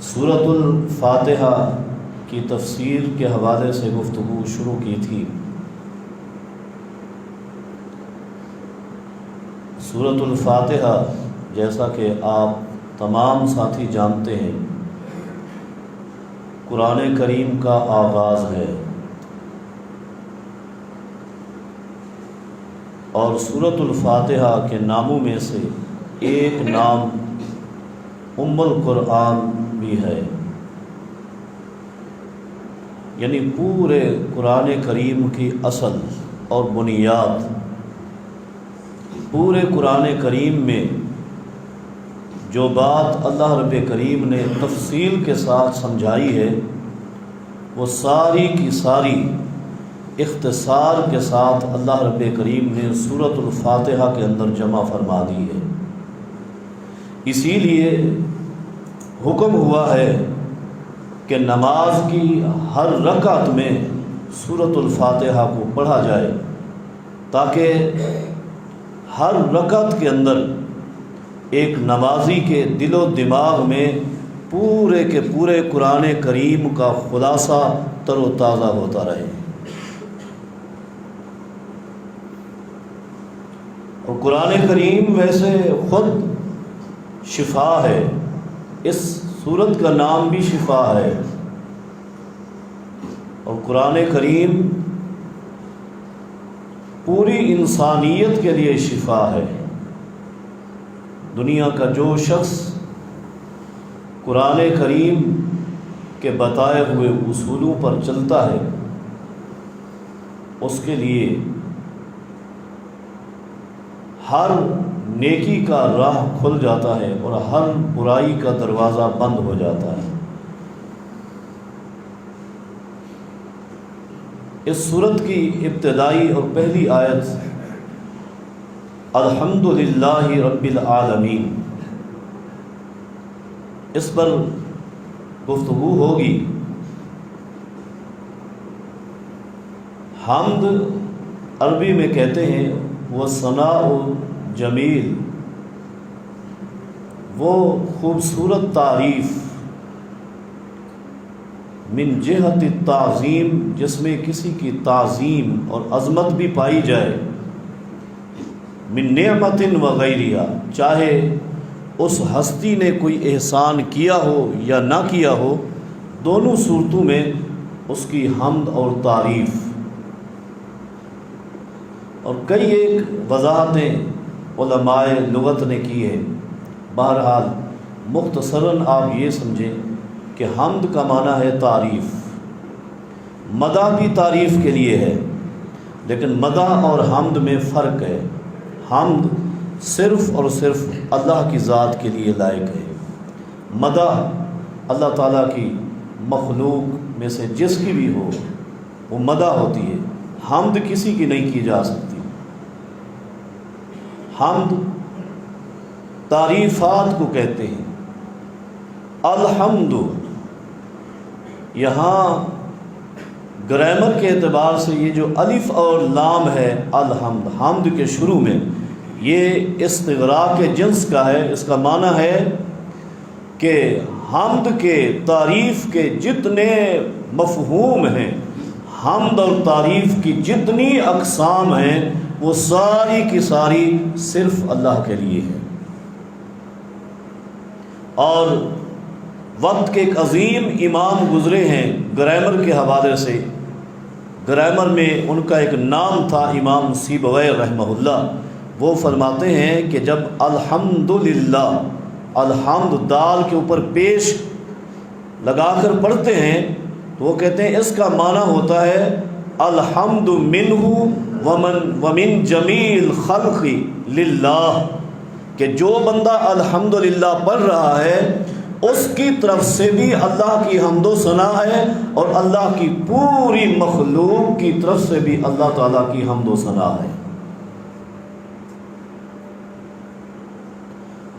سورۃ الفاتحہ کی تفسیر کے حوالے سے گفتگو شروع کی تھی۔ سورۃ الفاتحہ جیسا کہ آپ تمام ساتھی جانتے ہیں قرآن کریم کا آغاز ہے، اور سورۃ الفاتحہ کے ناموں میں سے ایک نام ام القرآن بھی ہے، یعنی پورے قرآن کریم کی اصل اور بنیاد۔ پورے قرآن کریم میں جو بات اللہ رب کریم نے تفصیل کے ساتھ سمجھائی ہے، وہ ساری کی ساری اختصار کے ساتھ اللہ رب کریم نے سورۃ الفاتحہ کے اندر جمع فرما دی ہے۔ اسی لیے حکم ہوا ہے کہ نماز کی ہر رکعت میں سورۃ الفاتحہ کو پڑھا جائے، تاکہ ہر رکعت کے اندر ایک نمازی کے دل و دماغ میں پورے کے پورے قرآن کریم کا خلاصہ تر و تازہ ہوتا رہے۔ اور قرآن کریم ویسے خود شفا ہے، اس سورت کا نام بھی شفا ہے، اور قرآن کریم پوری انسانیت کے لیے شفا ہے۔ دنیا کا جو شخص قرآن کریم کے بتائے ہوئے اصولوں پر چلتا ہے، اس کے لیے ہر نیکی کا راہ کھل جاتا ہے اور ہر برائی کا دروازہ بند ہو جاتا ہے۔ اس سورت کی ابتدائی اور پہلی آیت الحمدللہ رب العالمین، اس پر گفتگو ہوگی۔ حمد عربی میں کہتے ہیں وہ ثناء جمیل، وہ خوبصورت تعریف، من جہت التعظیم، جس میں کسی کی تعظیم اور عظمت بھی پائی جائے، من نعمت وغیرہ، چاہے اس ہستی نے کوئی احسان کیا ہو یا نہ کیا ہو، دونوں صورتوں میں اس کی حمد اور تعریف۔ اور کئی ایک وضاحتیں علماء لغت نے کی ہے۔ بہرحال مختصراً آپ یہ سمجھیں کہ حمد کا معنی ہے تعریف۔ مدح بھی تعریف کے لیے ہے، لیکن مدح اور حمد میں فرق ہے۔ حمد صرف اور صرف اللہ کی ذات کے لیے لائق ہے۔ مدح اللہ تعالیٰ کی مخلوق میں سے جس کی بھی ہو وہ مدح ہوتی ہے، حمد کسی کی نہیں کی جا سکتی۔ حمد تعریفات کو کہتے ہیں۔ الحمد، یہاں گرامر کے اعتبار سے یہ جو الف اور لام ہے الحمد، حمد کے شروع میں، یہ استغراق جنس کا ہے۔ اس کا معنی ہے کہ حمد کے، تعریف کے جتنے مفہوم ہیں، حمد اور تعریف کی جتنی اقسام ہیں، وہ ساری کی ساری صرف اللہ کے لیے ہے۔ اور وقت کے ایک عظیم امام گزرے ہیں گرامر کے حوالے سے۔ گرامر میں ان کا ایک نام تھا امام سیبویہ رحمہ اللہ۔ وہ فرماتے ہیں کہ جب الحمدللہ، الحمد دال کے اوپر پیش لگا کر پڑھتے ہیں تو وہ کہتے ہیں اس کا معنی ہوتا ہے الحمد منہ ومن جمیل خلق للہ، کہ جو بندہ الحمدللہ پڑھ رہا ہے اس کی طرف سے بھی اللہ کی حمد و ثنا ہے، اور اللہ کی پوری مخلوق کی طرف سے بھی اللہ تعالیٰ کی حمد و ثنا ہے۔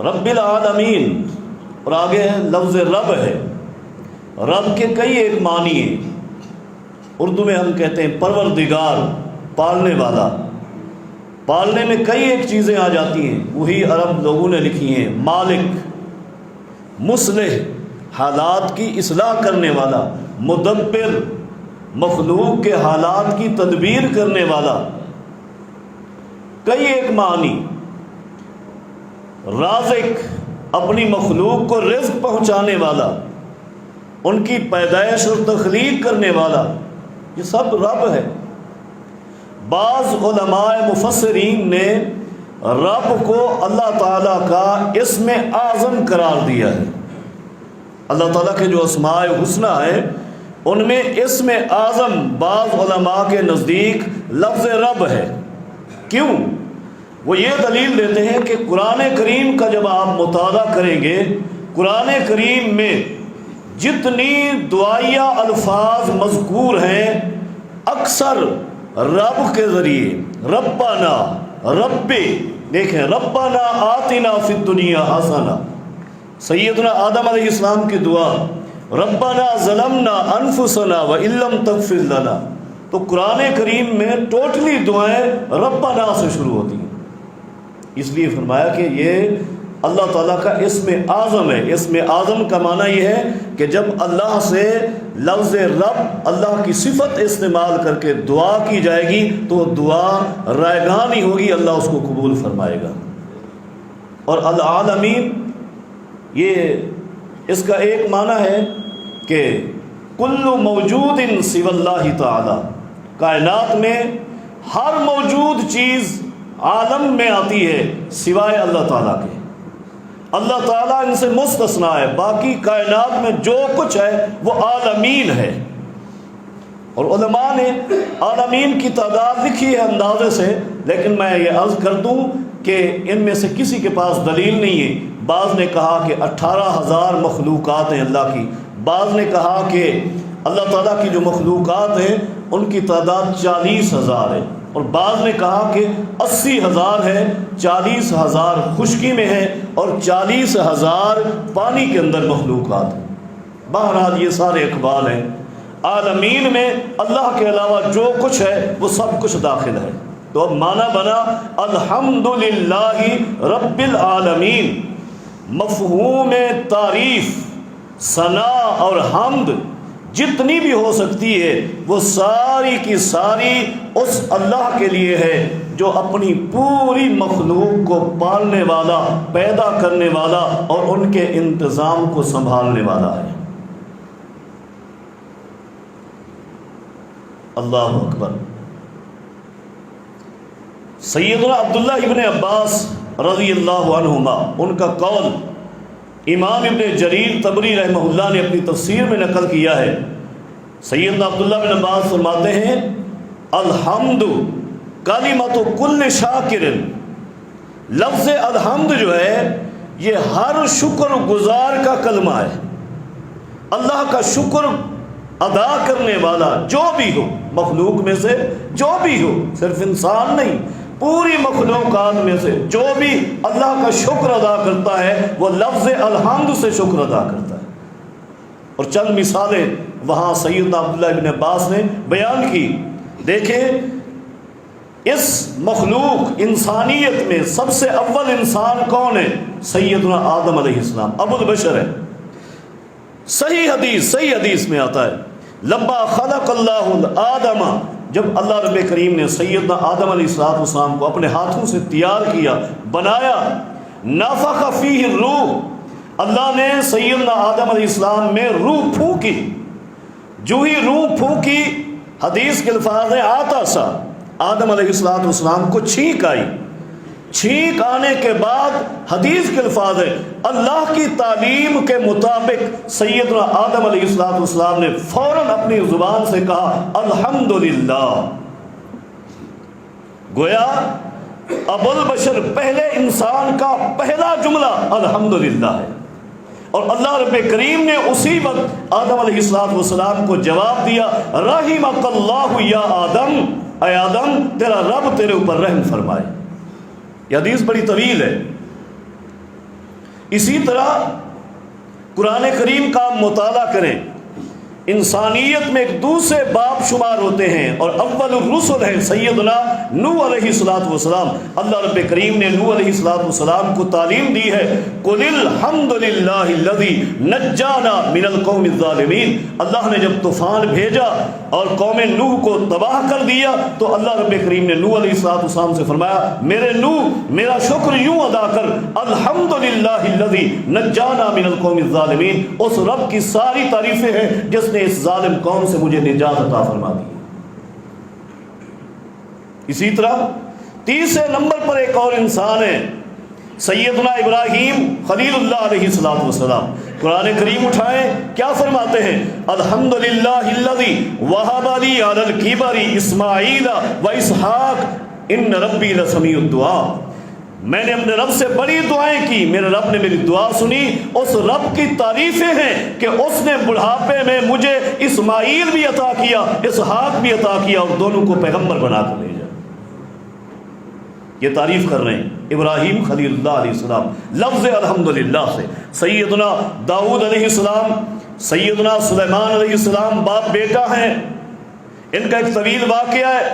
رب العالمین، اور آگے لفظ رب ہے۔ رب کے کئی ایک معنی ہیں۔ اردو میں ہم کہتے ہیں پروردگار، پالنے والا۔ پالنے میں کئی ایک چیزیں آ جاتی ہیں، وہی عرب لوگوں نے لکھی ہیں۔ مالک، مصلح، حالات کی اصلاح کرنے والا، مدبر، مخلوق کے حالات کی تدبیر کرنے والا، کئی ایک معنی، رازق، اپنی مخلوق کو رزق پہنچانے والا، ان کی پیدائش اور تخلیق کرنے والا، یہ سب رب ہے۔ بعض علماء مفسرین نے رب کو اللہ تعالیٰ کا اسم اعظم قرار دیا ہے۔ اللہ تعالیٰ کے جو اسماء حسنی ہیں ان میں اسم اعظم بعض علماء کے نزدیک لفظ رب ہے۔ کیوں؟ وہ یہ دلیل دیتے ہیں کہ قرآن کریم کا جب آپ مطالعہ کریں گے، قرآن کریم میں جتنی دعائیہ الفاظ مذکور ہیں اکثر رب کے ذریعے، ربنا، ربی، دیکھیں ربنا آتنا فی الدنیا حسنہ، سیدنا آدم علیہ السلام کی دعا، ربنا ظلمنا انفسنا وان لم تغفر لنا، تو قرآن کریم میں ٹوٹلی دعائیں ربنا سے شروع ہوتی ہیں۔ اس لیے فرمایا کہ یہ اللہ تعالیٰ کا اسم اعظم ہے۔ اسم اعظم کا معنی یہ ہے کہ جب اللہ سے لفظ رب، اللہ کی صفت استعمال کر کے دعا کی جائے گی تو دعا رائگان ہی ہوگی، اللہ اس کو قبول فرمائے گا۔ اور العالمین، یہ اس کا ایک معنی ہے کہ کل موجود سوی اللہ تعالی، کائنات میں ہر موجود چیز عالم میں آتی ہے سوائے اللہ تعالیٰ کے، اللہ تعالیٰ ان سے مستثنا ہے، باقی کائنات میں جو کچھ ہے وہ عالمین ہے۔ اور علماء نے عالمین کی تعداد لکھی ہے اندازے سے، لیکن میں یہ عرض کر دوں کہ ان میں سے کسی کے پاس دلیل نہیں ہے۔ بعض نے کہا کہ 18,000 مخلوقات ہیں اللہ کی، بعض نے کہا کہ اللہ تعالیٰ کی جو مخلوقات ہیں ان کی تعداد 40,000 ہے، اور بعض نے کہا کہ 80,000 ہے، 40,000 خشکی میں ہے اور 40,000 پانی کے اندر مخلوقات ہیں۔ بہرحال یہ سارے اقوال ہیں۔ عالمین میں اللہ کے علاوہ جو کچھ ہے وہ سب کچھ داخل ہے۔ تو اب معنی بنا الحمدللہ رب العالمین، مفہوم تعریف، ثنا اور حمد جتنی بھی ہو سکتی ہے وہ ساری کی ساری اس اللہ کے لیے ہے جو اپنی پوری مخلوق کو پالنے والا، پیدا کرنے والا اور ان کے انتظام کو سنبھالنے والا ہے۔ اللہ اکبر۔ سیدنا عبداللہ ابن عباس رضی اللہ عنہما، ان کا قول امام ابن جریر طبری رحمہ اللہ نے اپنی تفسیر میں نقل کیا ہے۔ سیدنا عبداللہ بن عباس فرماتے ہیں الحمد کلمۃ کل شاکر، لفظ الحمد جو ہے یہ ہر شکر گزار کا کلمہ ہے۔ اللہ کا شکر ادا کرنے والا جو بھی ہو، مخلوق میں سے جو بھی ہو، صرف انسان نہیں، پوری مخلوقات میں سے جو بھی اللہ کا شکر ادا کرتا ہے وہ لفظ الحمد سے شکر ادا کرتا ہے۔ اور چند مثالیں وہاں سیدنا عبداللہ بن عباس نے بیان کی۔ دیکھیں اس مخلوق انسانیت میں سب سے اول انسان کون ہے؟ سیدنا آدم علیہ السلام، ابو البشر ہے۔ صحیح حدیث میں آتا ہے لما خلق اللہ آدم، جب اللہ رب کریم نے سیدنا آدم علیہ السلام کو اپنے ہاتھوں سے تیار کیا، بنایا، نفخ فیہ الروح، اللہ نے سیدنا آدم علیہ السلام میں روح پھونکی۔ جو ہی روح پھونکی، حدیث کے الفاظ ہیں آتا سا، آدم علیہ السلام کو چھینک آئی۔ چھینک آنے کے بعد حدیث کے الفاظ ہے اللہ کی تعلیم کے مطابق سیدنا آدم علیہ السلام نے فوراً اپنی زبان سے کہا الحمدللہ۔ گویا ابو البشر پہلے انسان کا پہلا جملہ الحمدللہ ہے، اور اللہ رب کریم نے اسی وقت آدم علیہ السلام کو جواب دیا رحمک اللہ یا آدم، اے آدم تیرا رب تیرے اوپر رحم فرمائے۔ یہ حدیث بڑی طویل ہے۔ اسی طرح قرآن کریم کا مطالعہ کریں، انسانیت میں ایک دوسرے باپ شمار ہوتے ہیں، اور اول الرسل ہے سیدنا نوح علیہ السلام۔ اللہ رب کریم نے نوح علیہ السلام کو تعلیم دی ہے، قل الحمد للہ الذی نجانا من القوم الظالمین۔ اللہ نے جب طوفان بھیجا اور قوم نوح کو تباہ کر دیا تو اللہ رب کریم نے نوح علیہ السلام سے فرمایا، میرے نوح میرا شکر یوں ادا کر، الحمد للہ الذی نجانا من القوم الظالمین، اس رب کی ساری تعریفیں ہیں جس نے اس ظالم قوم سے مجھے نجات عطا فرما دی۔ اسی طرح تیسرے نمبر پر ایک اور انسان ہے، سیدنا ابراہیم خلیل اللہ علیہ السلام۔ قرآن کریم اٹھائیں، کیا فرماتے ہیں؟ الحمدللہ الذی وہب لی علی الکبر اسماعیل و اسحاق ان ربی لسمیع الدعاء۔ میں نے اپنے رب سے بڑی دعائیں کی، میرے رب نے میری دعا سنی۔ اس رب کی تعریفیں ہیں کہ اس نے بڑھاپے میں مجھے اسماعیل بھی عطا کیا، اسحاق بھی عطا کیا، اور دونوں کو پیغمبر بنا کر بھیجا۔ یہ تعریف کر رہے ہیں ابراہیم خلیل اللہ علیہ السلام لفظ الحمدللہ سے۔ سیدنا داؤد علیہ السلام، سیدنا سلیمان علیہ السلام باپ بیٹا ہیں، ان کا ایک طویل واقعہ ہے۔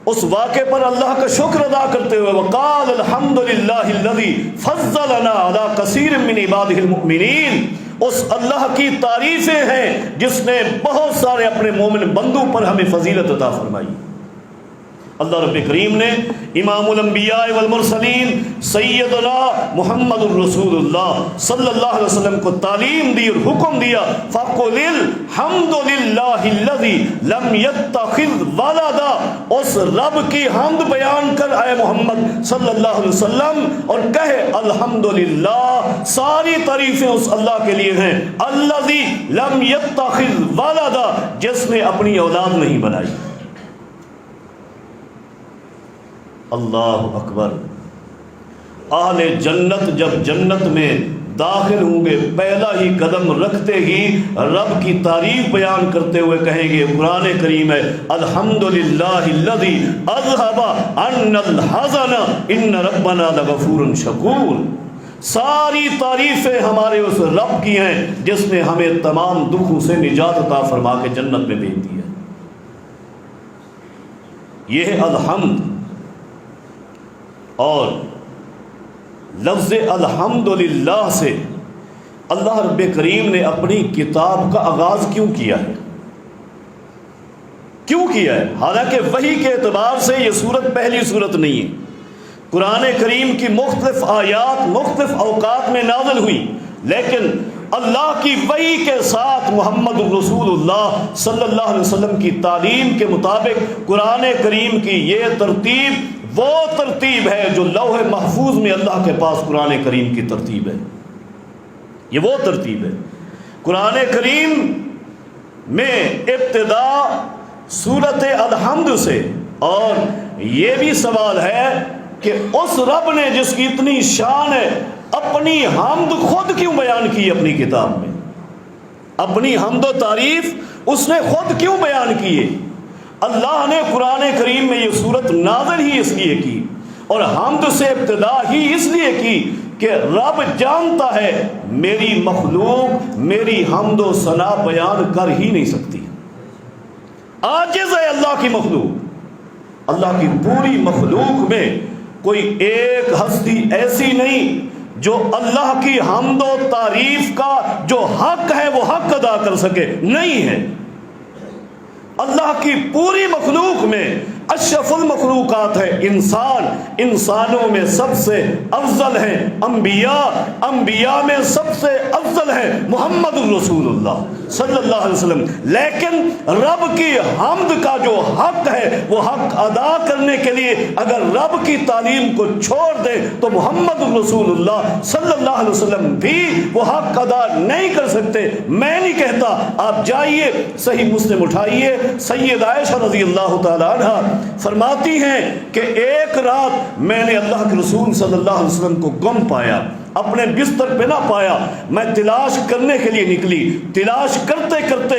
اس واقعے پر اللہ کا شکر ادا کرتے ہوئے وقال الحمدللہ الذی فضلنا علی کثیر من عبادہ المؤمنین، اس اللہ کی تعریفیں ہیں جس نے بہت سارے اپنے مومن بندوں پر ہمیں فضیلت عطا فرمائی۔ اللہ رب کریم نے امام الانبیاء والمرسلین سیدنا محمد الرسول اللہ صلی اللہ علیہ وسلم کو تعلیم دی اور حکم دیا، فَقُلِ الْحَمْدُ لِلَّهِ الَّذِي لَمْ يَتَّخِذْ وَلَدًا، اس رب کی حمد بیان کر اے محمد صلی اللہ علیہ وسلم، اور کہے الحمدللہ، ساری تعریفیں اس اللہ کے لیے ہیں، الَّذِي لَمْ يَتَّخِذْ وَلَدًا، جس نے اپنی اولاد نہیں بنائی۔ اللہ اکبر۔ اہل جنت جب جنت میں داخل ہوں گے، پہلا ہی قدم رکھتے ہی رب کی تعریف بیان کرتے ہوئے کہیں گے، قرآن کریم ہے، الحمدللہ الذی اذھب عنا الحزن ان ربنا لغفور شکور۔ ساری تعریفیں ہمارے اس رب کی ہیں جس نے ہمیں تمام دکھوں سے نجات عطا فرما کے جنت میں بھیج دیا۔ یہ ہے الحمد۔ اور لفظ الحمدللہ سے اللہ رب کریم نے اپنی کتاب کا آغاز کیوں کیا ہے؟ کیوں کیا ہے؟ حالانکہ وحی کے اعتبار سے یہ سورت پہلی سورت نہیں ہے، قرآن کریم کی مختلف آیات مختلف اوقات میں نازل ہوئی، لیکن اللہ کی وحی کے ساتھ محمد الرسول اللہ صلی اللہ علیہ وسلم کی تعلیم کے مطابق قرآن کریم کی یہ ترتیب وہ ترتیب ہے جو لوح محفوظ میں اللہ کے پاس قرآن کریم کی ترتیب ہے۔ یہ وہ ترتیب ہے۔ قرآن کریم میں ابتدا سورت الحمد سے، اور یہ بھی سوال ہے کہ اس رب نے جس کی اتنی شان ہے اپنی حمد خود کیوں بیان کی اپنی کتاب میں؟ اپنی حمد و تعریف اس نے خود کیوں بیان کی ہے؟ اللہ نے قرآن کریم میں یہ صورت نازل ہی اس لیے کی، اور حمد سے ابتدا ہی اس لیے کی کہ رب جانتا ہے میری مخلوق میری حمد و ثنا بیان کر ہی نہیں سکتی، عاجز ہے اللہ کی مخلوق۔ اللہ کی پوری مخلوق میں کوئی ایک ہستی ایسی نہیں جو اللہ کی حمد و تعریف کا جو حق ہے وہ حق ادا کر سکے، نہیں ہے۔ اللہ کی پوری مخلوق میں اشرف المخلوقات ہے انسان، انسانوں میں سب سے افضل ہیں انبیاء، انبیاء میں سب سے افضل ہیں محمد الرسول اللہ صلی اللہ علیہ وسلم، لیکن رب کی حمد کا جو حق ہے وہ حق ادا کرنے کے لیے اگر رب کی تعلیم کو چھوڑ دے تو محمد الرسول اللہ صلی اللہ علیہ وسلم بھی وہ حق ادا نہیں کر سکتے۔ میں نہیں کہتا، آپ جائیے صحیح مسلم اٹھائیے، سید عائشہ رضی اللہ تعالی عنہ فرماتی ہیں کہ ایک رات میں نے اللہ کے رسول صلی اللہ علیہ وسلم کو گم پایا، اپنے بستر پہ نہ پایا، میں تلاش کرنے کے لیے نکلی، تلاش کرتے کرتے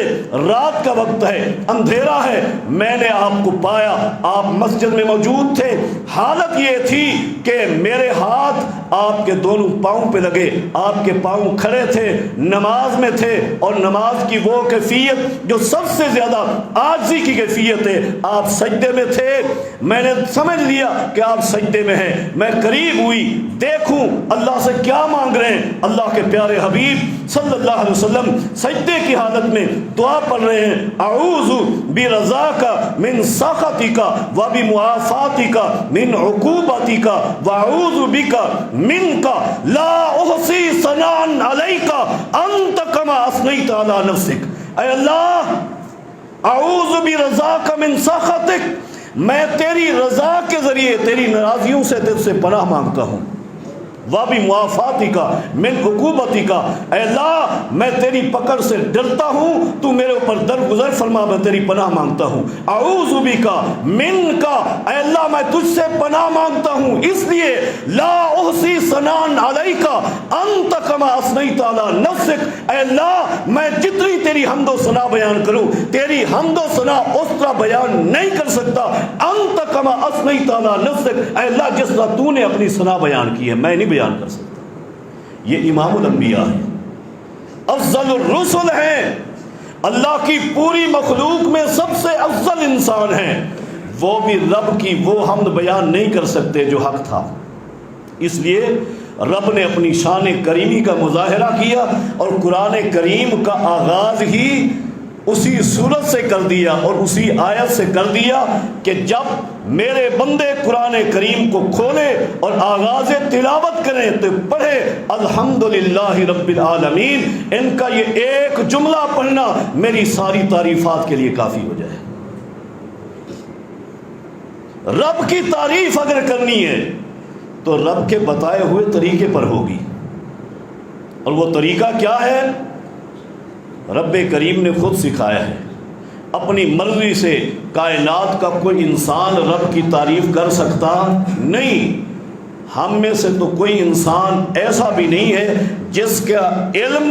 رات کا وقت ہے، اندھیرا ہے، میں نے آپ کو پایا، آپ مسجد میں موجود تھے، حالت یہ تھی کہ میرے ہاتھ آپ کے دونوں پاؤں پہ لگے، آپ کے پاؤں کھڑے تھے، نماز میں تھے، اور نماز کی وہ کیفیت جو سب سے زیادہ عاجزی کی کیفیت ہے، آپ سجدے میں تھے، میں نے سمجھ لیا کہ آپ سجدے میں ہیں، میں قریب ہوئی دیکھوں اللہ سے کیا مانگ رہے ہیں۔ اللہ کے پیارے حبیب صلی اللہ علیہ وسلم سجدے کی حالت میں دعا پڑھ رہے ہیں، اعوذ برضاک من سخطک وبمعافاتک من عقوبتک واعوذ بک منک لا احصی ثناء علیک انت کما اثنیت علی نفسک۔ اے اللہ، اعوذ برضاک من سخطک، میں تیری رضا کے ذریعے تیری ناراضیوں سے تجھ سے پناہ مانگتا ہوں، وبمعافاتک من عقوبتک، اے اللہ میں تیری پکڑ سے ڈرتا ہوں، تو میرے اوپر درگزر فرما، میں تیری پناہ مانگتا ہوں۔ اعوذ بک منک، اے اللہ میں تجھ سے پناہ مانگتا ہوں، اس لیے لا احصی ثناء علیک انت کما اثنیت علی نفسک، اے اللہ میں جتنی تیری حمد و ثنا بیان کروں، تیری حمد و ثنا اس طرح بیان نہیں کر سکتا، انت کما اثنیت علی نفسک، اے اللہ جس طرح تو نے اپنی ثنا بیان کی ہے میں نہیں بیان کر سکتا۔ یہ امام الانبیاء ہے، افضل الرسل ہیں، اللہ کی پوری مخلوق میں سب سے افضل انسان ہیں، وہ بھی رب کی وہ حمد بیان نہیں کر سکتے جو حق تھا۔ اس لیے رب نے اپنی شان کریمی کا مظاہرہ کیا اور قرآن کریم کا آغاز ہی اسی صورت سے کر دیا اور اسی آیت سے کر دیا کہ جب میرے بندے قرآن کریم کو کھولے اور آغاز تلاوت کریں تو پڑھے الحمدللہ رب العالمین، ان کا یہ ایک جملہ پڑھنا میری ساری تعریفات کے لیے کافی ہو جائے۔ رب کی تعریف اگر کرنی ہے تو رب کے بتائے ہوئے طریقے پر ہوگی، اور وہ طریقہ کیا ہے؟ رب کریم نے خود سکھایا ہے۔ اپنی مرضی سے کائنات کا کوئی انسان رب کی تعریف کر سکتا نہیں۔ ہم میں سے تو کوئی انسان ایسا بھی نہیں ہے جس کا علم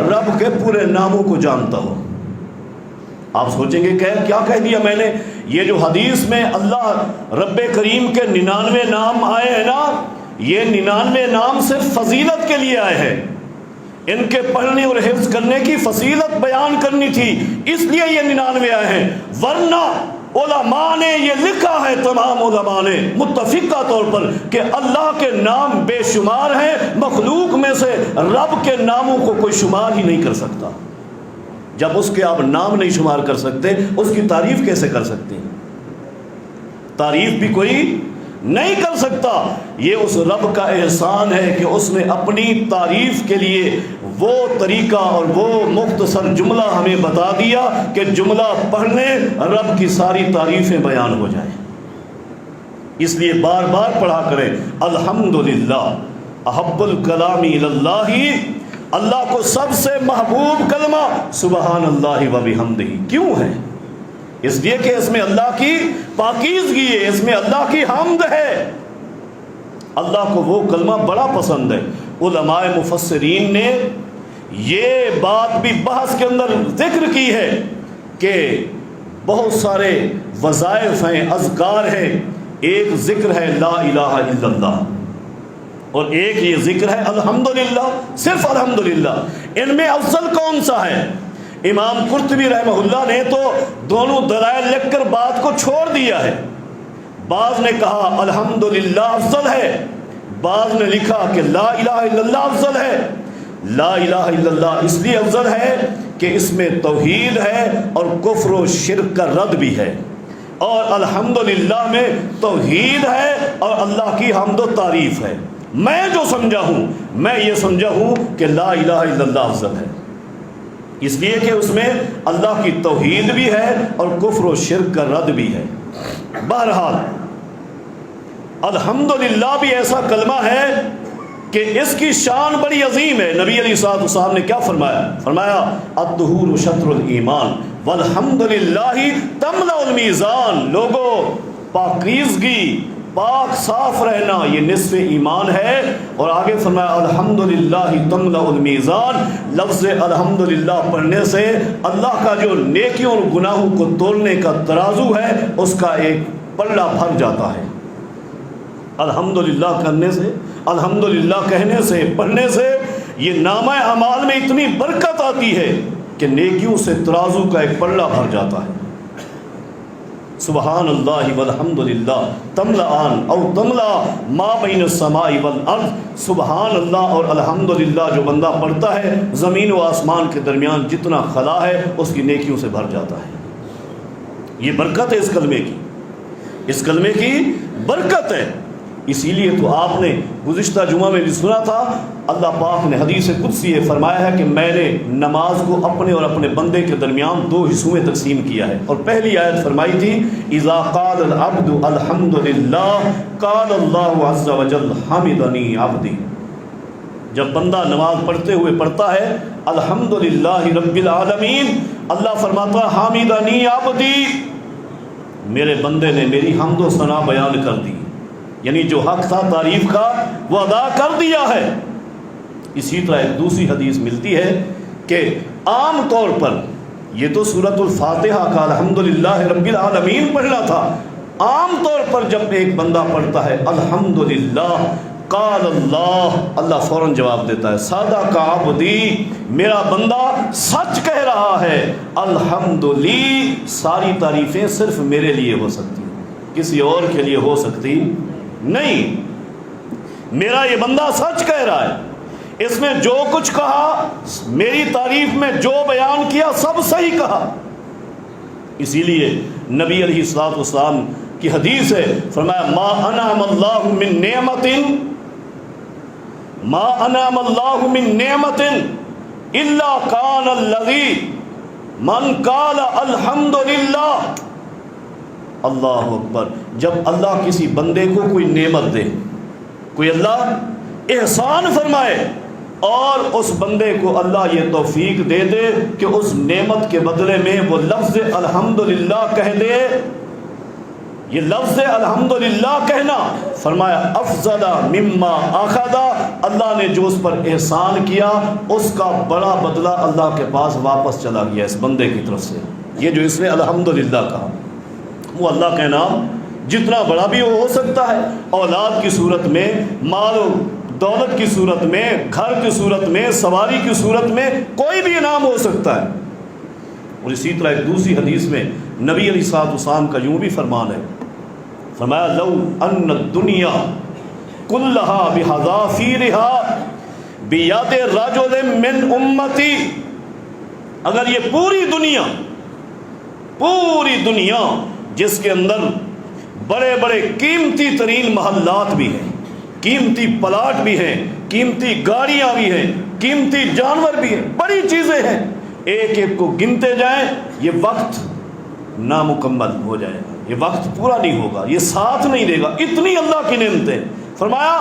رب کے پورے ناموں کو جانتا ہو۔ آپ سوچیں گے کہ کیا کہہ دیا میں نے؟ یہ جو حدیث میں اللہ رب کریم کے 99 نام آئے ہیں نا، یہ 99 نام صرف فضیلت کے لیے آئے ہیں، ان کے پڑھنے اور حفظ کرنے کی فضیلت بیان کرنی تھی، اس لیے یہ 99 آئے ہیں، ورنہ علماء نے یہ لکھا ہے، تمام علماء نے متفقہ طور پر کہ اللہ کے نام بے شمار ہیں، مخلوق میں سے رب کے ناموں کو کوئی شمار ہی نہیں کر سکتا۔ جب اس کے آپ نام نہیں شمار کر سکتے، اس کی تعریف کیسے کر سکتے ہیں؟ تعریف بھی کوئی نہیں کر سکتا۔ یہ اس رب کا احسان ہے کہ اس نے اپنی تعریف کے لیے وہ طریقہ اور وہ مختصر جملہ ہمیں بتا دیا کہ جملہ پڑھنے رب کی ساری تعریفیں بیان ہو جائیں۔ اس لیے بار بار پڑھا کریں الحمدللہ احب الکلام اللہ، اللہ کو سب سے محبوب کلمہ سبحان اللہ و بحمدہ۔ کیوں ہے؟ اس لیے کہ اس میں اللہ کی پاکیزگی ہے، اس میں اللہ کی حمد ہے، اللہ کو وہ کلمہ بڑا پسند ہے۔ علماء مفسرین نے یہ بات بھی بحث کے اندر ذکر کی ہے کہ بہت سارے وظائف ہیں، اذکار ہیں، ایک ذکر ہے لا الہ الا اللہ، اور ایک یہ ذکر ہے الحمدللہ، صرف الحمدللہ۔ ان میں افضل کون سا ہے؟ امام قرطبی رحمہ اللہ نے تو دونوں دلائل لکھ کر بات کو چھوڑ دیا ہے۔ بعض نے کہا الحمدللہ افضل ہے، بعض نے لکھا کہ لا الہ الا اللہ افضل ہے۔ لا الہ الا اللہ اس لیے افضل ہے کہ اس میں توحید ہے اور کفر و شرک کا رد بھی ہے، اور الحمدللہ میں توحید ہے اور اللہ کی حمد و تعریف ہے۔ میں جو سمجھا ہوں، میں یہ سمجھا ہوں کہ لا الہ الا اللہ افضل ہے، اس لیے کہ اس میں اللہ کی توحید بھی ہے اور کفر و شرک کا رد بھی ہے۔ بہرحال الحمدللہ بھی ایسا کلمہ ہے کہ اس کی شان بڑی عظیم ہے۔ نبی علیہ الصلوۃ والسلام نے کیا فرمایا الطہور شطر الایمان والحمدللہ تملأ المیزان، لوگو پاکیزگی، پاک صاف رہنا یہ نصف ایمان ہے، اور آگے فرمایا الحمدللہ تملأ المیزان۔ لفظ الحمدللہ پڑھنے سے اللہ کا جو نیکیوں اور گناہوں کو تولنے کا ترازو ہے اس کا ایک پلڑا بھر جاتا ہے۔ الحمدللہ کرنے سے الحمدللہ کہنے سے پڑھنے سے یہ نامہ اعمال میں اتنی برکت آتی ہے کہ نیکیوں سے ترازو کا ایک پلڑا بھر جاتا ہے۔ سبحان اللہ والحمدللہ تملأان او تملا ما بین السماء والارض، سبحان اللہ اور الحمدللہ جو بندہ پڑھتا ہے زمین و آسمان کے درمیان جتنا خلا ہے اس کی نیکیوں سے بھر جاتا ہے۔ یہ برکت ہے اس کلمے کی، اس کلمے کی برکت ہے۔ اسی لیے تو آپ نے گزشتہ جمعہ میں بھی سنا تھا، اللہ پاک نے حدیث قدسی یہ فرمایا ہے کہ میں نے نماز کو اپنے اور اپنے بندے کے درمیان 2 حصوں میں تقسیم کیا ہے، اور پہلی آیت فرمائی تھی اذا قال العبد الحمد للہ قال اللہ عز وجل حمدنی عبدی۔ جب بندہ نماز پڑھتے ہوئے پڑھتا ہے الحمدللہ رب العالمین، اللہ فرماتا ہے حمدنی عبدی، میرے بندے نے میری حمد و ثنا بیان کر دی، یعنی جو حق تھا تعریف کا وہ ادا کر دیا ہے۔ اسی طرح ایک دوسری حدیث ملتی ہے کہ عام طور پر یہ تو سورۃ الفاتحہ کا الحمدللہ رب العالمین پڑھنا تھا، عام طور پر جب ایک بندہ پڑھتا ہے الحمدللہ قال اللہ، اللہ فوراً جواب دیتا ہے صدق عبدی، میرا بندہ سچ کہہ رہا ہے، الحمدلی، ساری تعریفیں صرف میرے لیے ہو سکتی ہیں، کسی اور کے لیے ہو سکتی نہیں، میرا یہ بندہ سچ کہہ رہا ہے، اس میں جو کچھ کہا، میری تعریف میں جو بیان کیا سب صحیح کہا۔ اسی لیے نبی علیہ الصلوۃ والسلام کی حدیث ہے، فرمایا ما انعم اللہ من نعمت، ما انعم اللہ من نعمت الا کان الذی من قال الحمدللہ۔ اللہ اکبر، جب اللہ کسی بندے کو کوئی نعمت دے، کوئی اللہ احسان فرمائے اور اس بندے کو اللہ یہ توفیق دے دے کہ اس نعمت کے بدلے میں وہ لفظ الحمدللہ کہہ دے، یہ لفظ الحمدللہ کہنا فرمایا افضل مما اخذ، اللہ نے جو اس پر احسان کیا اس کا بڑا بدلہ اللہ کے پاس واپس چلا گیا اس بندے کی طرف سے۔ یہ جو اس نے الحمدللہ کہا، وہ اللہ کا انعام جتنا بڑا بھی ہو سکتا ہے، اولاد کی صورت میں، مال و دولت کی صورت میں، گھر کی صورت میں، سواری کی صورت میں، کوئی بھی انعام ہو سکتا ہے۔ اور اسی طرح ایک دوسری حدیث میں نبی علیہ الصلوۃ والسلام کا یوں بھی فرمان ہے، فرمایا لو ان الدنیا کلھا بحذافیرھا بیاد رجل من امتی، اگر یہ پوری دنیا جس کے اندر بڑے بڑے قیمتی ترین محلات بھی ہیں، قیمتی پلاٹ بھی ہیں، قیمتی گاڑیاں بھی ہیں، قیمتی جانور بھی ہیں، بڑی چیزیں ہیں، ایک ایک کو گنتے جائیں یہ وقت نامکمل ہو جائے گا، یہ وقت پورا نہیں ہوگا، یہ ساتھ نہیں دے گا، اتنی اللہ کی نعمتیں۔ فرمایا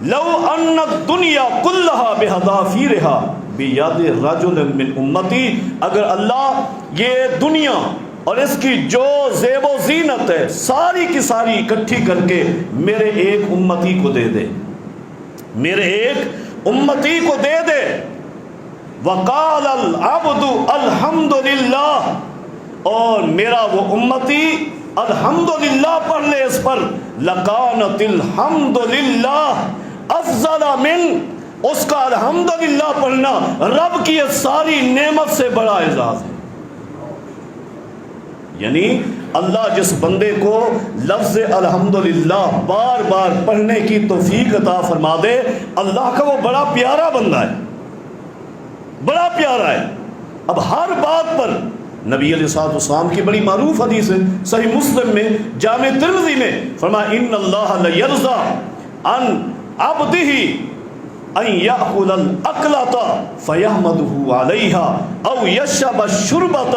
لو ان الدنیا کلھا بحذافیرھا بیاد رجل من امتی، اگر اللہ یہ دنیا اور اس کی جو زیب و زینت ہے ساری کی ساری اکٹھی کر کے میرے ایک امتی کو دے دے، میرے ایک امتی کو دے دے، وقال العبد الحمدللہ، اور میرا وہ امتی الحمدللہ پڑھ لے اس پر، لکانت الحمدللہ افضل من، اس کا الحمدللہ پڑھنا رب کی ساری نعمت سے بڑا اعزاز ہے۔ یعنی اللہ جس بندے کو لفظ الحمدللہ بار بار پڑھنے کی توفیق عطا فرما دے، اللہ کا وہ بڑا پیارا بندہ ہے، بڑا پیارا ہے۔ اب ہر بات پر نبی علیہ الصلوۃ والسلام کی بڑی معروف حدیث ہے، صحیح مسلم میں، جامع ترمذی میں، فرمایا ان اللہ لیرضی عن عبدہ ان یأکل الاکلۃ فیحمدہ علیہا او یشرب الشربۃ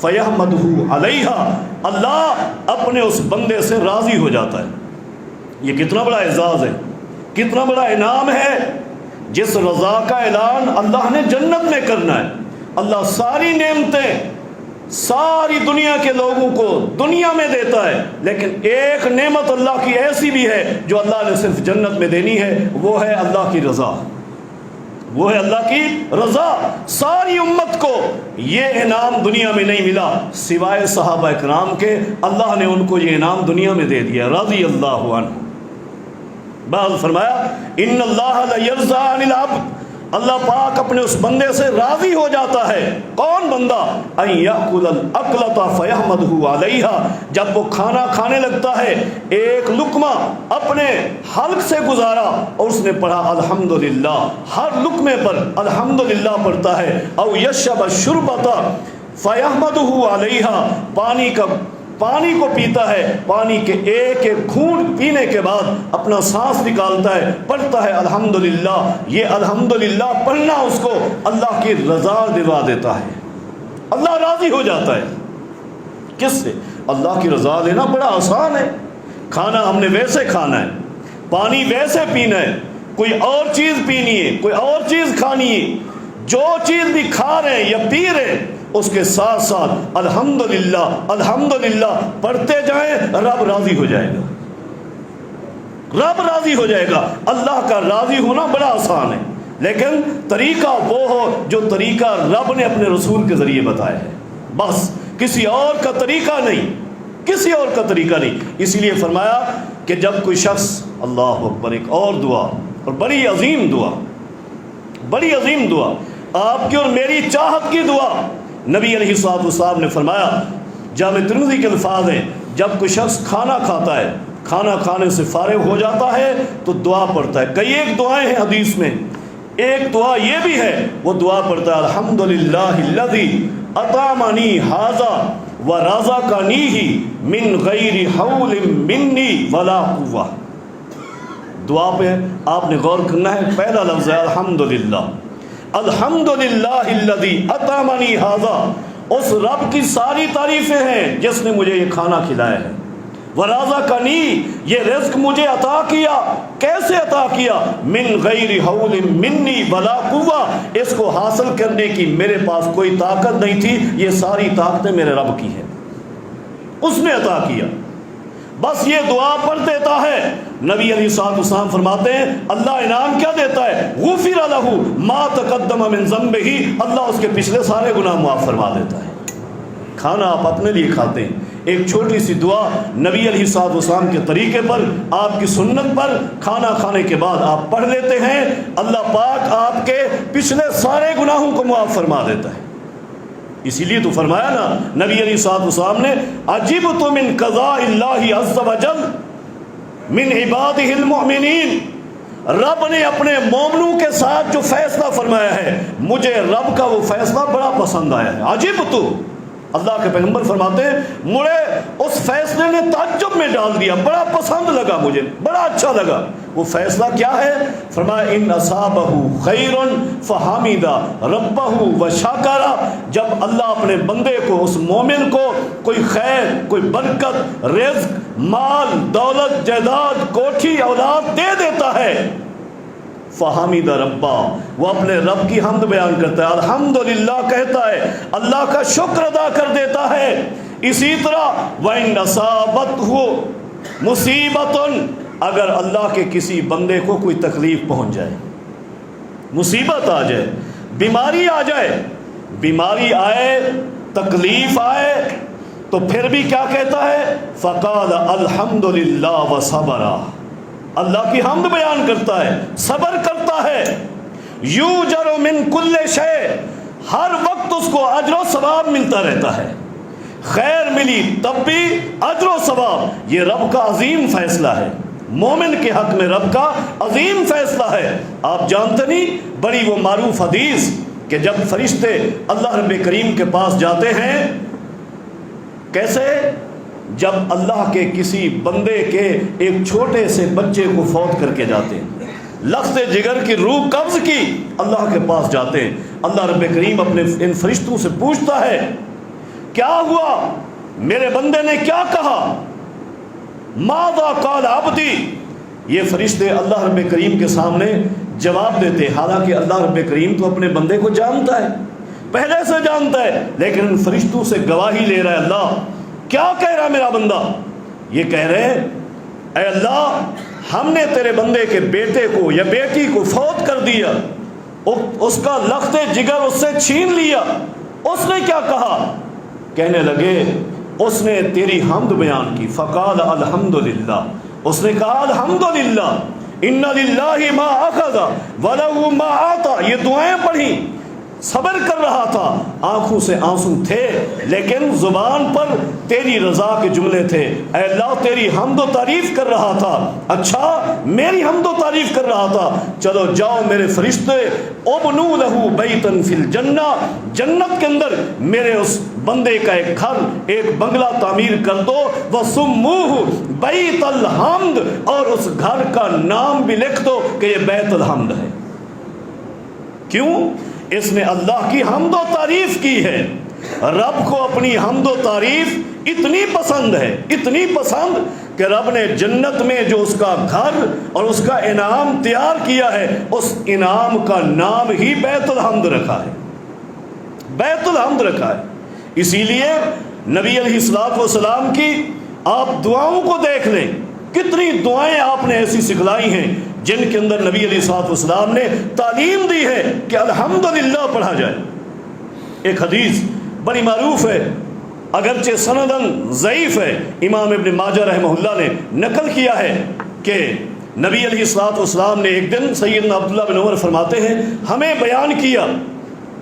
فیحمدہ علیہا، اللہ اپنے اس بندے سے راضی ہو جاتا ہے۔ یہ کتنا بڑا اعزاز ہے، کتنا بڑا انعام ہے، جس رضا کا اعلان اللہ نے جنت میں کرنا ہے۔ اللہ ساری نعمتیں ساری دنیا کے لوگوں کو دنیا میں دیتا ہے، لیکن ایک نعمت اللہ کی ایسی بھی ہے جو اللہ نے صرف جنت میں دینی ہے، وہ ہے اللہ کی رضا، وہ ہے اللہ کی رضا۔ ساری امت کو یہ انعام دنیا میں نہیں ملا سوائے صحابہ کرام کے، اللہ نے ان کو یہ انعام دنیا میں دے دیا، رضی اللہ عنہ۔ بعد فرمایا ان اللہ لا یرضی عن العبد، اللہ پاک اپنے اس بندے سے راضی ہو جاتا ہے۔ کون بندہ؟ ان یاکل الاکلۃ فیحمدہ علیہا، جب وہ کھانا کھانے لگتا ہے ایک لقمہ اپنے حلق سے گزارا اور اس نے پڑھا الحمدللہ، ہر لقمے پر الحمدللہ پڑھتا ہے۔ او یشرب الشربۃ فیحمدہ علیہا، پانی کو پیتا ہے، پانی کے ایک ایک گھونٹ پینے کے بعد اپنا سانس نکالتا ہے، پڑھتا ہے الحمدللہ۔ یہ الحمدللہ پڑھنا اس کو اللہ کی رضا دلوا دیتا ہے، اللہ راضی ہو جاتا ہے۔ کس سے؟ اللہ کی رضا لینا بڑا آسان ہے۔ کھانا ہم نے ویسے کھانا ہے، پانی ویسے پینا ہے، کوئی اور چیز پینی ہے، کوئی اور چیز کھانی ہے، جو چیز بھی کھا رہے ہیں یا پی رہے ہیں اس کے ساتھ ساتھ الحمدللہ الحمدللہ پڑھتے جائیں، رب راضی ہو جائے گا، رب راضی ہو جائے گا۔ اللہ کا راضی ہونا بڑا آسان ہے، لیکن طریقہ وہ ہو جو طریقہ رب نے اپنے رسول کے ذریعے بتایا ہے، بس کسی اور کا طریقہ نہیں، کسی اور کا طریقہ نہیں۔ اسی لیے فرمایا کہ جب کوئی شخص، اللہ اکبر، ایک اور دعا اور بڑی عظیم دعا، بڑی عظیم دعا، آپ کی اور میری چاہت کی دعا، نبی علیہ الصلوۃ والسلام نے فرمایا، جامع ترمذی کے الفاظ ہیں، جب کوئی شخص کھانا کھاتا ہے، کھانا کھانے سے فارغ ہو جاتا ہے تو دعا پڑھتا ہے۔ کئی ایک دعائیں ہیں حدیث میں، ایک دعا یہ بھی ہے، وہ دعا پڑھتا ہے الحمدللہ الذی اطعمنی ھذا ورزقنیہ من غیر حول منی ولا قوہ۔ دعا پہ آپ نے غور کرنا ہے، پہلا لفظ ہے الحمدللہ، الحمدللہ الذی اطعمنی ھذا، اس رب کی ساری تعریفیں ہیں جس نے مجھے یہ کھانا کھلایا ہے، ورزقنی، یہ رزق مجھے عطا کیا، کیسے عطا کیا؟ من غیر حول منی ولا قوہ، اس کو حاصل کرنے کی میرے پاس کوئی طاقت نہیں تھی، یہ ساری طاقتیں میرے رب کی ہیں، اس نے عطا کیا، بس یہ دعا پڑھ دیتا ہے۔ نبی علیہ الصلوۃ والسلام فرماتے ہیں اللہ انعام کیا دیتا ہے؟ غفر لہ ما تقدم من ذنبہ، اللہ اس کے پچھلے سارے گناہ معاف فرما دیتا ہے۔ کھانا آپ اپنے لیے کھاتے ہیں، ایک چھوٹی سی دعا نبی علیہ الصلوۃ والسلام کے طریقے پر، آپ کی سنت پر کھانا کھانے کے بعد آپ پڑھ لیتے ہیں، اللہ پاک آپ کے پچھلے سارے گناہوں کو معاف فرما دیتا ہے۔ اسی لیے تو فرمایا نا نبی علیہ الصلوۃ والسلام نے، عجبت من قضاء اللہ عز وجل من عبادہ المؤمنین، رب نے اپنے مومنوں کے ساتھ جو فیصلہ فرمایا ہے، مجھے رب کا وہ فیصلہ بڑا پسند آیا ہے۔ عجبت، اللہ کے پیغمبر فرماتے ہیں مجھے اس فیصلے نے تعجب میں ڈال دیا، بڑا پسند لگا، مجھے بڑا اچھا لگا۔ وہ فیصلہ کیا ہے؟ فرمایا ان اصابہ خیر فحمد ربہ وشکر، جب اللہ اپنے بندے کو، اس مومن کو کوئی خیر، کوئی برکت، رزق، مال، دولت، جائیداد، کوٹھی، اولاد دے دیتا ہے، فحمد ربہ، وہ اپنے رب کی حمد بیان کرتا ہے، الحمدللہ کہتا ہے، اللہ کا شکر ادا کر دیتا ہے۔ اسی طرح وَإِنْ أَصَابَتْهُ مُصِیبَةٌ، اگر اللہ کے کسی بندے کو کوئی تکلیف پہنچ جائے، مصیبت آ جائے، بیماری آ جائے، بیماری آئے، تکلیف آئے، تو پھر بھی کیا کہتا ہے؟ فَقَالَ الْحَمْدُ لِلَّهِ وَصَبَرَ، اللہ کی حمد بیان کرتا ہے، صبر کرتا ہے۔ یوجر من کل شے، ہر وقت اس کو اجر و ثواب ملتا رہتا ہے، خیر ملی تب بھی اجر و ثواب، یہ رب کا عظیم فیصلہ ہے، مومن کے حق میں رب کا عظیم فیصلہ ہے۔ آپ جانتے نہیں، بڑی وہ معروف حدیث کہ جب فرشتے اللہ رب کریم کے پاس جاتے ہیں، کیسے؟ جب اللہ کے کسی بندے کے ایک چھوٹے سے بچے کو فوت کر کے جاتے ہیں، لخت جگر کی روح قبض کی، اللہ کے پاس جاتے ہیں، اللہ رب کریم اپنے ان فرشتوں سے پوچھتا ہے کیا ہوا، میرے بندے نے کیا کہا؟ ماذا قال عبدی، یہ فرشتے اللہ رب کریم کے سامنے جواب دیتے، حالانکہ اللہ رب کریم تو اپنے بندے کو جانتا ہے، پہلے سے جانتا ہے، لیکن ان فرشتوں سے گواہی لے رہا ہے، اللہ کیا کہہ رہا ہے میرا بندہ؟ یہ کہہ رہے ہیں اے اللہ، ہم نے تیرے بندے کے بیٹے کو یا بیٹی کو فوت کر دیا، اس کا لخت جگر اس سے چھین لیا، اس نے کیا کہا؟ کہنے لگے اس نے تیری حمد بیان کی، فقال الحمدللہ، اس نے کہا الحمدللہ، اِنَّ لِلَّهِ مَا أَخَذَ وَلَهُ مَا أَعْطَى، یہ دعائیں پڑھی، صبر کر رہا تھا، آنکھوں سے آنسو تھے لیکن زبان پر تیری رضا کے جملے تھے، اے اللہ تیری حمد و تعریف کر رہا تھا، اچھا میری حمد و تعریف کر رہا تھا، چلو جاؤ میرے فرشتے اُبْنُوا لَهُ بَيْتًا فِي الْجَنَّةِ، جنت کے اندر میرے اس بندے کا ایک گھر، ایک بنگلہ تعمیر کر دو، وَسُمُّوهُ بَيْتَ الْحَمْدِ، اور اس گھر کا نام بھی لکھ دو کہ یہ بیت الحمد ہے۔ کیوں؟ اس نے اللہ کی حمد و تعریف کی ہے۔ رب کو اپنی حمد و تعریف اتنی پسند ہے، اتنی پسند کہ رب نے جنت میں جو اس کا گھر اور اس کا انعام تیار کیا ہے، اس انعام کا نام ہی بیت الحمد رکھا ہے، بیت الحمد رکھا ہے۔ اسی لیے نبی علیہ الصلوۃ والسلام کی آپ دعاؤں کو دیکھ لیں، کتنی دعائیں آپ نے ایسی سکھلائی ہیں جن کے اندر نبی علیہ الصلوۃ والسلام نے تعلیم دی ہے کہ الحمدللہ پڑھا جائے۔ ایک حدیث بڑی معروف ہے، اگرچہ سندن ضعیف ہے، امام ابن ماجہ رحمہ اللہ نے نقل کیا ہے کہ نبی علیہ الصلوۃ والسلام نے ایک دن سیدنا عبداللہ بن عمر فرماتے ہیں ہمیں بیان کیا،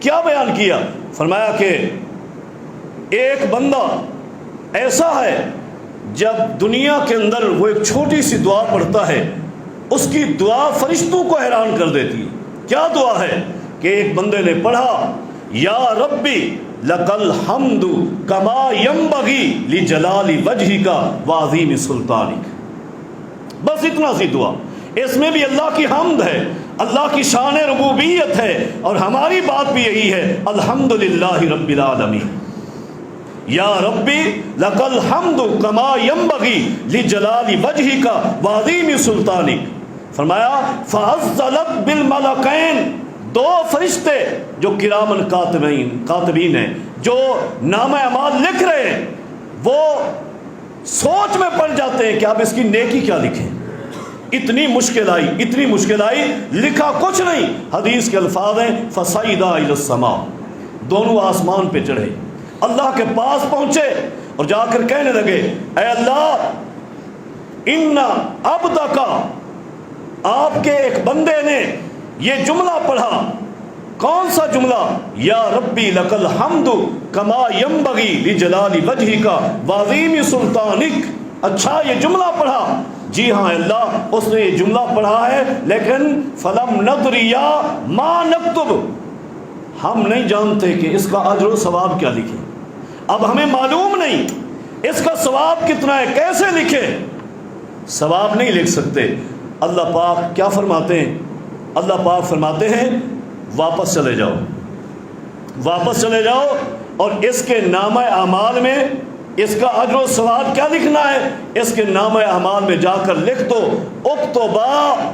کیا بیان کیا؟ فرمایا کہ ایک بندہ ایسا ہے جب دنیا کے اندر وہ ایک چھوٹی سی دعا پڑھتا ہے، اس کی دعا فرشتوں کو حیران کر دیتی ہے۔ کیا دعا ہے؟ کہ ایک بندے نے پڑھا یا ربی لک الحمد کما ینبغی لجلال وجہک وعظیم سلطانک، بس اتنا سی دعا، اس میں بھی اللہ کی حمد ہے، اللہ کی شان ربوبیت ہے، اور ہماری بات بھی یہی ہے الحمدللہ رب العالمین، یا ربی لک الحمد کما ینبغی لجلال وجہک وعظیم سلطانک۔ فرمایا فَأَزَّلَتْ بِالْمَلَكَيْنِ، دو فرشتے جو کرامن کاتبین ہیں، جو نامہ اعمال لکھ رہے ہیں، وہ سوچ میں پڑ جاتے ہیں کہ اب اس کی نیکی کیا لکھیں۔ اتنی مشکل آئی، اتنی مشکل آئی، لکھا کچھ نہیں۔ حدیث کے الفاظ ہیں فَصَعِدَا إِلَى السَّمَاءِ، دونوں آسمان پہ چڑھے، اللہ کے پاس پہنچے اور جا کر کہنے لگے اے اللہ ان عبدک، آپ کے ایک بندے نے یہ جملہ پڑھا، کون سا جملہ؟ یا ربی لک الحمد کما ینبغی لجلال وجہک وعظیم سلطانک۔ اچھا یہ جملہ پڑھا؟ جی ہاں اللہ، اس نے یہ جملہ پڑھا ہے، لیکن فلم ندری ما نکتب، ہم نہیں جانتے کہ اس کا اجر و ثواب کیا لکھیں، اب ہمیں معلوم نہیں اس کا ثواب کتنا ہے، کیسے لکھے؟ ثواب نہیں لکھ سکتے۔ اللہ پاک کیا فرماتے ہیں؟ اللہ پاک فرماتے ہیں واپس چلے جاؤ، واپس چلے جاؤ، اور اس کے نامہ اعمال میں اس کا اجر و ثواب کیا لکھنا ہے، اس کے نامہ اعمال میں جا کر لکھ دو اکتبا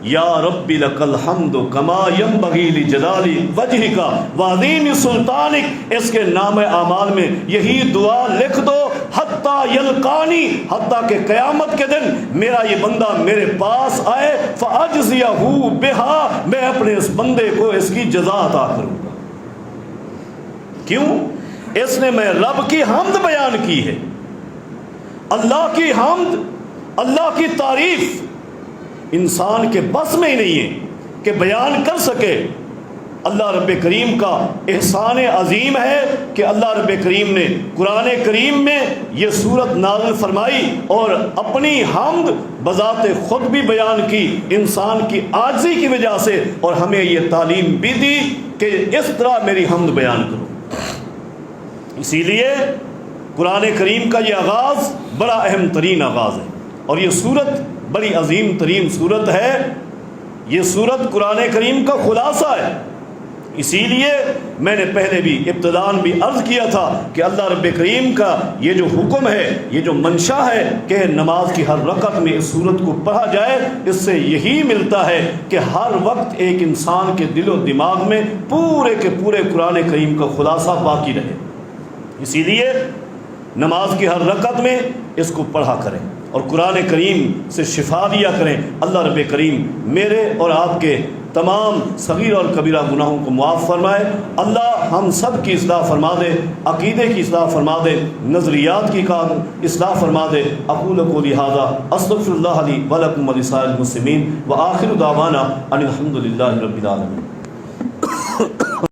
یا ربی لک الحمد کما ینبغی لجلال وجہک وعظیم سلطانک، اس کے نام اعمال میں یہی دعا لکھ دو حتیٰ یلقانی، حتیٰ کہ قیامت کے دن میرا یہ بندہ میرے پاس آئے، فاجزیہ بہا، میں اپنے اس بندے کو اس کی جزا عطا کروں گا۔ کیوں؟ اس نے میں رب کی حمد بیان کی ہے، اللہ کی حمد، اللہ کی تعریف انسان کے بس میں ہی نہیں ہے کہ بیان کر سکے۔ اللہ رب کریم کا احسان عظیم ہے کہ اللہ رب کریم نے قرآن کریم میں یہ صورت نازل فرمائی اور اپنی حمد بذات خود بھی بیان کی انسان کی عاجزی کی وجہ سے، اور ہمیں یہ تعلیم بھی دی کہ اس طرح میری حمد بیان کرو۔ اسی لیے قرآن کریم کا یہ آغاز بڑا اہم ترین آغاز ہے، اور یہ صورت بڑی عظیم ترین صورت ہے، یہ صورت قرآن کریم کا خلاصہ ہے۔ اسی لیے میں نے پہلے بھی ابتداءً بھی عرض کیا تھا کہ اللہ رب کریم کا یہ جو حکم ہے، یہ جو منشا ہے کہ نماز کی ہر رکعت میں اس صورت کو پڑھا جائے، اس سے یہی ملتا ہے کہ ہر وقت ایک انسان کے دل و دماغ میں پورے کے پورے قرآن کریم کا خلاصہ باقی رہے۔ اسی لیے نماز کی ہر رکعت میں اس کو پڑھا کریں اور قرآن کریم سے شفا لیا کریں۔ اللہ رب کریم میرے اور آپ کے تمام صغیر اور کبیرہ گناہوں کو معاف فرمائے۔ اللہ ہم سب کی اصلاح فرما دے، عقیدے کی اصلاح فرما دے، نظریات کی اصلاح فرما دے۔ اقول قولی ھذا استغفر اللہ لی ولکم ولسائر المسلمین وآخر دعوانا ان الحمد للہ رب العالمین۔